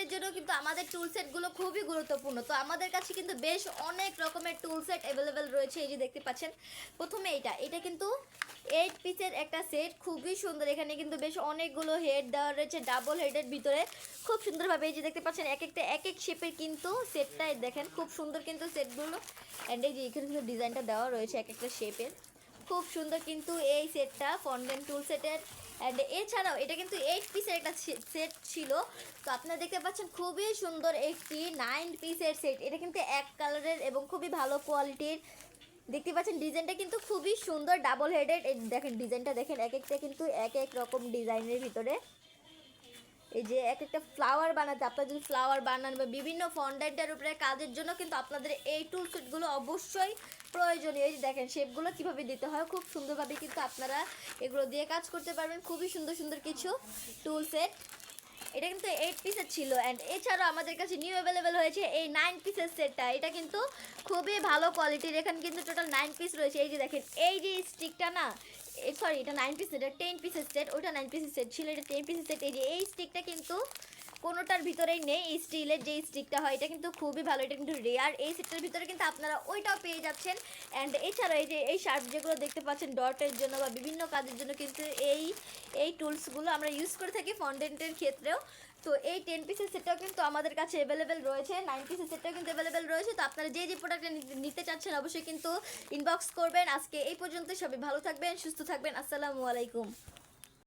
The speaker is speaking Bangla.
ফন্ডেন্টের জন্য কিন্তু আমাদের টুল সেটগুলো খুবই গুরুত্বপূর্ণ। তো আমাদের কাছে কিন্তু বেশ অনেক রকমের টুল সেট অ্যাভেলেবেল রয়েছে। এই যে দেখতে পাচ্ছেন, প্রথমে এটা কিন্তু 8 পিসের একটা সেট, খুবই সুন্দর। এখানে কিন্তু বেশ অনেকগুলো হেড দেওয়া রয়েছে ডাবল হেডের ভিতরে, খুব সুন্দরভাবে। এই যে দেখতে পাচ্ছেন এক একটা এক এক শেপের কিন্তু সেটটাই দেখেন, খুব সুন্দর কিন্তু সেটগুলো। অ্যান্ড এই যে এখানে কিন্তু ডিজাইনটা দেওয়া রয়েছে এক একটা শেপের, খুব সুন্দর কিন্তু এই সেটটা ফন্ডেন্ট টুল সেটের। অ্যান্ড এছাড়াও এটা কিন্তু 8 পিসের একটা সেট ছিল। তো আপনারা দেখতে পাচ্ছেন খুবই সুন্দর একটি 9 পিসের সেট। এটা কিন্তু এক কালারের এবং খুবই ভালো কোয়ালিটির। দেখতে পাচ্ছেন ডিজাইনটা কিন্তু খুবই সুন্দর, ডাবল হেডেড। দেখেন ডিজাইনটা দেখেন, এক একটা কিন্তু এক এক রকম ডিজাইনের ভিতরে। এই যে এক একটা ফ্লাওয়ার বানাতে, আপনারা যদি ফ্লাওয়ার বানান বা বিভিন্ন ফন্ডেন্টের উপরে কাজের জন্য কিন্তু আপনাদের এই টুল সেটগুলো অবশ্যই প্রয়োজনীয়। এই যে দেখেন শেপগুলো কীভাবে দিতে হয়, খুব সুন্দরভাবে কিন্তু আপনারা এগুলো দিয়ে কাজ করতে পারবেন। খুবই সুন্দর সুন্দর কিছু টুল সেট। এটা কিন্তু 8 পিসের ছিল। অ্যান্ড এছাড়াও আমাদের কাছে নিউ অ্যাভেলেবেল হয়েছে এই 9 পিসের সেটটা। এটা কিন্তু খুবই ভালো কোয়ালিটির। এখানে কিন্তু টোটাল 9 পিস রয়েছে। এই যে দেখেন এই যে স্টিকটা না, সরি এটা 9 পিস, এটা 10 পিসের সেট। ওইটা 9 পিসের সেট ছিল, এটা 10 পিসের সেট। এই যে এই স্টিকটা কিন্তু কোনোটার ভিতরেই নেই, এই স্টিলের যে স্টিকটা হয় এটা কিন্তু খুবই ভালো, এটা কিন্তু রেয়ার। এই সেটটার ভিতরে কিন্তু আপনারা ওইটাও পেয়ে যাচ্ছেন। অ্যান্ড এছাড়া এই যে এই শার্প যেগুলো দেখতে পাচ্ছেন ডটের জন্য বা বিভিন্ন কাজের জন্য কিন্তু এই টুলসগুলো আমরা ইউজ করে থাকি ফন্ডেন্টের ক্ষেত্রেও। তো এই 10 পিসের সেটটাও কিন্তু আমাদের কাছে অ্যাভেলেবেল রয়েছে, 9 পিসের সেটটাও কিন্তু অ্যাভেলেবেল রয়েছে। তো আপনারা যে যে প্রোডাক্টটা নিতে চাচ্ছেন অবশ্যই কিন্তু ইনবক্স করবেন। আজকে এই পর্যন্ত, সবাই ভালো থাকবেন, সুস্থ থাকবেন। আসসালামু আলাইকুম।